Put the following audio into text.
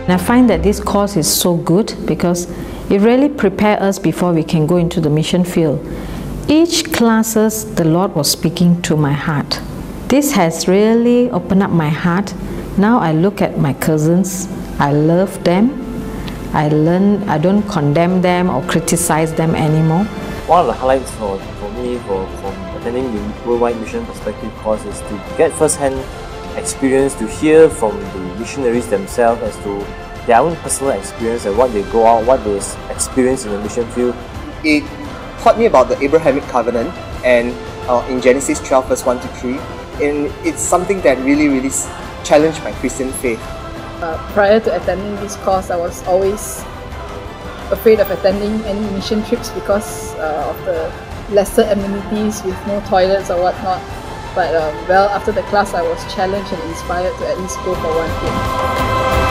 And I find that this course is so good because it really prepares us before we can go into the mission field. Each classes, the Lord was speaking to my heart. This has really opened up my heart. Now I look at my cousins, I love them, I don't condemn them or criticize them anymore. One of the highlights for me from attending the Worldwide Mission Perspective course is to get first-hand experience, to hear from the missionaries themselves as to their own personal experience and what they go out, what they experience in the mission field. It taught me about the Abrahamic covenant and in Genesis 12 verse 1 to 3, and it's something that really challenged my Christian faith. Prior to attending this course, I was always afraid of attending any mission trips because of the lesser amenities with no toilets or whatnot. But well, after the class I was challenged and inspired to at least go for one trip.